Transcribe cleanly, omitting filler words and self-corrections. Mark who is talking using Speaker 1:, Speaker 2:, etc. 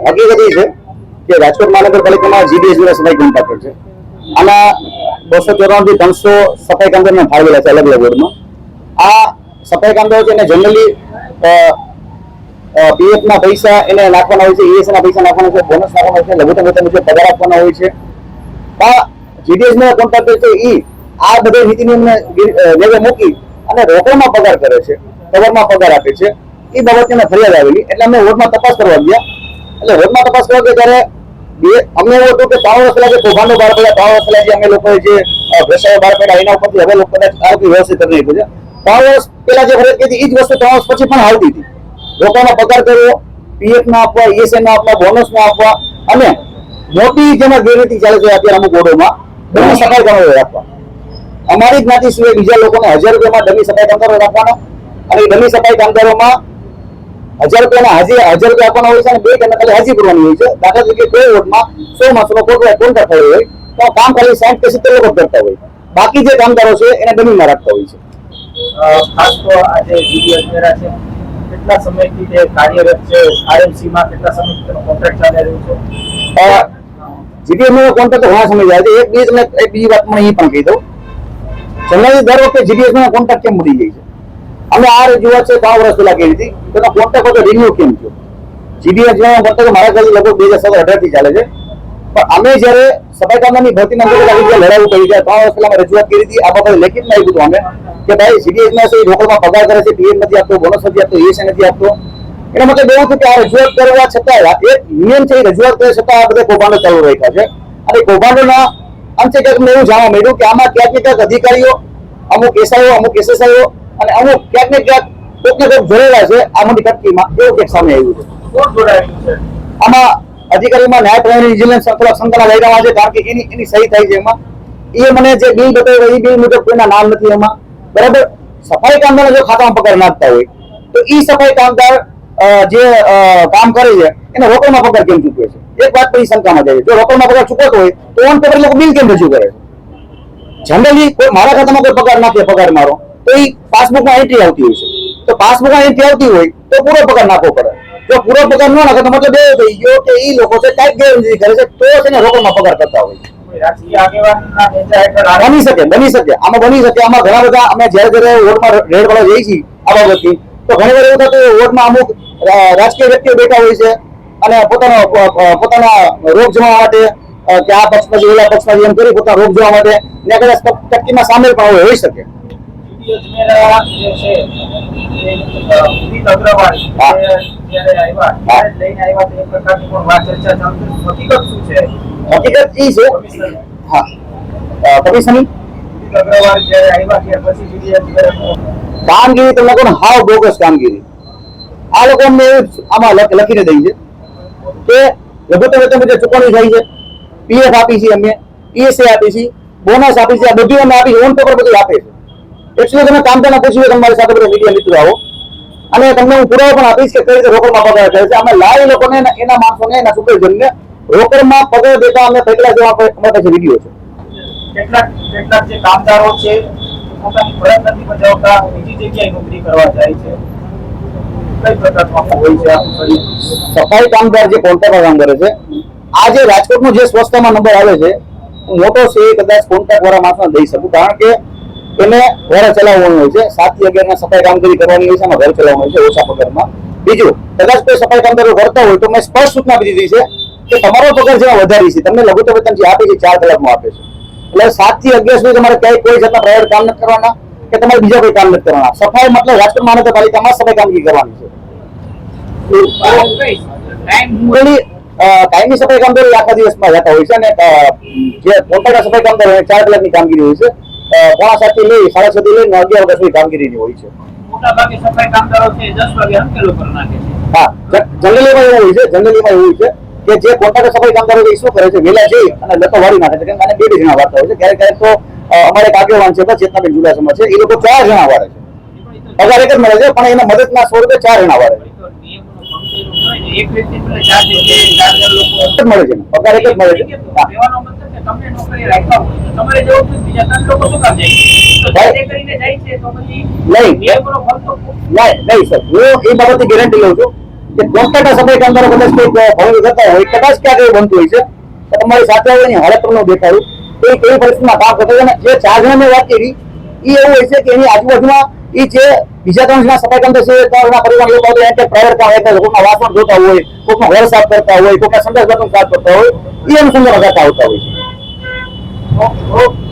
Speaker 1: હકીકત એ છે કે રાજકોટ મહાનગરપાલિકામાં જીડીએસ સફાઈ કોન્ટ્રાક્ટર છે. આના 294 થી 300 સફાઈ કામદારોને ફાળવેલા છે અલગ અલગ વોર્ડમાં. આ સફાઈ કામદારો છે એને જનરલી પીએફ ના પૈસા એને નાખવાના હોય છે, ઈએસ ના પૈસા નાખવાના હોય છે, બોનસ નાખવાના હોય છે, લઘુત્તમ વેતન મુજબ પગાર આપવાના હોય છે. આ જીડીએસ ના કોન્ટ્રાક્ટર છે એ આ બધા નીતિ નિયમને લેવે મૂકી અને રોકડમાં પગાર કરે છે, કવરમાં પગાર આપે છે. એ બાબતને ફરિયાદ આવેલી એટલે અમે વોર્ડમાં તપાસ કરવા ગયા. એટલે વોર્ડમાં તપાસ કરવા ગયા ત્યારે અમને એવું હતું કે 3 વર્ષ પહેલા જે કૌભાંડો બહાર પડ્યા, 3 વર્ષ પહેલા જે અમે લોકોએ જે ભ્રષ્ટાચાર બહાર પડ્યા એના ઉપરથી હવે લોકો કદાચ આરોપી વ્યવસ્થિત કરી નાખ્યું છે. 3 વર્ષ પહેલા જે ફરિયાદ કરી એ જ વસ્તુ 3 વર્ષ પછી પણ આવતી હતી. લોકોનો પગાર કરવો, પીએફ ના આપવા, ઈએસએ ના આપવા, બોનસ ના આપવા અને મોટી જેમાં ગેરરીતિ ચાલે છે અત્યારે અમુક બોર્ડોમાં ડમી સફાઈ કામદારો રાખવા. અમારી જ્ઞાતિ સિવાય બીજા લોકોને 1000 રૂપિયામાં ડમી સફાઈ કામદારો રાખવાના અને એ ડમી સફાઈ કામદારોમાં 1000 રૂપિયાના 1000 રૂપિયા આપવાના હોય છે અને 2 ટકા ખાલી હાજી કરવાની હોય છે. દાખલા તરીકે કોઈ વોર્ડમાં 100 માણસોનો કોન્ટ્રાક્ટ થયો હોય તો કામ ખાલી 60 કે 70 લોકો કરતા હોય, બાકી જે કામદારો છે એને ડમીમાં રાખતા હોય છે.
Speaker 2: ખાસ તો આજે જીડીએસ મેરા છે કેટલા સમયથી તે કાર્યરત છે, આરએમસી માં કેટલા સમયથી તેનો કોન્ટ્રાક્ટ ચાલી રહ્યો છે?
Speaker 1: જીડીએસ નો કોન્ટ્રાક્ટ ઘણા સમય જાય છે. એક બીજી વાત મને એ પણ કહી દઉં, જનરલી દર વખતે જીડીએસ નો કોન્ટ્રાક્ટ કેમ મળી જાય છે? અમે આ રજૂઆત છે 3 વર્ષ પહેલા કરી હતી, તેનો કોન્ટ્રાક્ટ હતો રિન્યુ કેમ થયો? જીડીએસ નો કોન્ટ્રાક્ટ મારા ખ્યાલથી લગભગ 2017-18 થી ચાલે છે. પણ અમે જયારે સફાઈ કામદારની ભરતીના અંગે લડાવું કરી છે 3 વર્ષ પહેલા અમે રજૂઆત કરી હતી. આ બાબતે લેખિતમાં આવ્યું હતું અમે કે ભાઈ જીડીએસમાં છે રોકડમાં પગાર કરે છે, પીએફ નથી આપતો, બોનસ નથી આપતો, ઈએસએ નથી આપતો. એનો મતલબ એવું હતું કે આ રજૂઆત કરવા છતાં એક નિયમ છે એ રજૂઆત કરે છતાં આ બધા કૌભાંડો ચાલુ રાખ્યા છે. અને કૌભાંડોના અંતે ક્યાંક અમને એવું જાણવા મળ્યું કે આમાં ક્યાંક ને ક્યાંક અધિકારીઓ, અમુક એસઆઈઓ, અમુક એસએસઆઈઓ અને અમુક ક્યાંક ને ક્યાંક કોઈક ને કોઈક જોડેલા છે આ મોટી કટકીમાં, એવું ક્યાંક સામે આવ્યું છે.
Speaker 2: કોણ જોડાયેલું છે
Speaker 1: આમાં? અધિકારીમાં ન્યાય પ્રણાલી વિજિલન્સ થોડા શંકાના દાયરામાં છે, કારણ કે એની સહી થાય છે એમાં. એ મને જે બિલ બતાવ્યું એ બિલ મુજબ કોઈના નામ નથી એમાં, બરાબર. સફાઈ કામદાર જો ખાતામાં પગાર નાખતા હોય તો એ સફાઈ કામદાર જે કામ કરે છે એને રોકડમાં પગાર કેમ ચૂકવે છે? એક વાત પર શંકામાં જાય છે. જો રોકડમાં પગાર ચૂકવતો હોય તો ઓન પેપર લોકો બિલ કેમ રજૂ કરે છે? જનરલી કોઈ મારા ખાતામાં કોઈ પગાર નાખે, પગાર મારો, તો એ પાસબુકમાં એન્ટ્રી આવતી હોય છે. તો પાસબુકમાં એન્ટ્રી આવતી હોય તો પૂરો પગાર નાખવો પડે. જો પૂરો પગાર ન નાખે તો મતલબ એવો થઈ ગયો કે એ લોકો છે કાંઈક ગેરરીતિ કરે છે, તો તેને રોકડમાં પગાર કરતા હોય. બની શકે આમાં બની શકે. આમાં ઘણા બધા અમે જયારે વોર્ડમાં રેડ કરવા જઈએ છીએ આ બાબતથી તો ઘણી વાર એવું થતું વોર્ડમાં અમુક રાજકીય વ્યક્તિઓ બેઠા હોય છે અને પોતાના રોગ જમવા માટે કે આ પક્ષમાં ઓલા પક્ષમાં એમ કરી પોતાના રોગ જમવા માટે ને કદાચ ટક્કીમાં સામેલ પણ હોઈ શકે. હકીકત એ છે કમિશનની કામગીરી તો લોકોને હાવ બોગસ કામગીરી. આ લોકો અમને આમાં લખીને દઈ છે કે લઘુત્તમ વેતન મુજબ ચૂકવણી થાય છે, પીએફ આપી છે, અમે ઈએસએ આપી છે, બોનસ આપી છે, આ બધું અમે આપી છે, ઓન પેપર બધું આપે છે. એકચ્યુઅલી તમે કામદારને પૂછ્યું તમારી સાથે બધા મીડિયા મિત્રો આવો અને તમને હું પુરાવો પણ આપીશ કે કઈ રીતે રોકડમાં પગાર કરે છે. અમે લાઈવ લોકોને એના માણસોને એના સુપરવાઇઝરને રોકડમાં પગાર દેતા અમે પૈસા જેવા અમારી પાસે વિડીયો છે.
Speaker 2: કેટલાક જે કામદારો છે પોતાની ફરજ નથી બજાવતા, બીજી જગ્યાએ નોકરી કરવા જાય છે. કઈ પ્રકારનું હોય છે?
Speaker 1: સફાઈ કામદાર જે કોન્ટ્રાક્ટર કામ કરે છે, આ જે રાજકોટનો જે સ્વચ્છતામાં નંબર આવે છે મોટો છે એ કદાચ કોન્ટ્રાક્ટ વાળા માણસને દઈ શકું, કારણ કે એને ઘર ચલાવવાનું હોય છે. 7 થી 11 સફાઈ કામગીરી કરવાની હોય છે, એમાં ઘર ચલાવવાનું હોય છે ઓછા પગારમાં. બીજું, કદાચ કોઈ સફાઈ કામદારો કરતા હોય તો મેં સ્પષ્ટ સૂચના આપી દીધી છે કે તમારો પગાર જેમાં વધારી છે, તમને લઘુત્તમ વેતન જે આપે છે 4 કલાકમાં આપે છે. એટલે 7 થી 11 સુધી તમારે ક્યાંય કોઈ જાતના પ્રાઇવેટ કામ નથી કરવાના કે તમારે બીજા કોઈ કામ નથી કરવાના. સફાઈ મતલબ રાજકોટ મહાનગરપાલિકામાં સફાઈ કામગીરી કરવાની છે. કાયમી સફાઈ કામદારો આખા દિવસમાં જતા હોય છે અને જે કોન્ટ્રાક્ટર સફાઈ કામદારો 4 કલાકની કામગીરી હોય છે. 5:30 થી લઈ 7:30 થી લઈને 11 વાગ્યા સુધી કામગીરીની હોય છે.
Speaker 2: મોટાભાગે સફાઈ કામદારો છે 10 વાગે અંકેલો કરી નાખે છે.
Speaker 1: હા, જનરલીમાં એવું હોય છે. જનરલીમાં એવું છે કે જે કોન્ટ્રાક્ટર સફાઈ કામદારો શું કરે છે, વેલા જઈ અને લતો વાળી નાખે છે. કેમ કે 2 જણા વાળતા હોય છે. ક્યારેક તો અમારે એક આગેવાન છે ચેતનાબેન જુલાસમાં છે, એ લોકો 4 જણા વાળે છે. પગાર એક જ મળે છે પણ એના મદદના સ્વરૂપે 4 જણા વાળે છે.
Speaker 2: એક વ્યક્તિ મળે 4 લોકો
Speaker 1: મળે છે, પગાર એક જ મળે છે.
Speaker 2: તમને નોકરી રાખ્યા હોય તમારે જેવું બીજા 3 લોકો શું કામ જાય તો કરીને જાય છે તો પછી
Speaker 1: નહીં સર, હું એ બાબતે ગેરંટી લઉં છું. કે કોન્ટ્રાક્ટર સફાઈ કામદારો કદાચ કોઈ ભંગ કરતા હોય, કદાચ ક્યાંક એવું બનતું હોય છે, તો તમારી સાથે આવે એની હાલત તમને દેખાડું તો એ કેવી પરિસ્થિતિમાં કામ કરતો હોય. અને જે 4 જણા મેં વાત કરી એ એવું હોય છે કે એની આજુબાજુમાં એ જે બીજા 3 જણા સફાઈ કામદાર છે, 3 જણા પરિવાર લોકો હોય, એટલે પ્રાઇવેટ કામ એટલે કોઈના વાસણ ધોતા હોય, કોઈના ઘર સાફ કરતા હોય, કોઈના સંડાસ બાથરૂમ સાફ કરતા હોય, એ અનુસંધાન કરતા આવતા હોય છે.
Speaker 2: ઓકે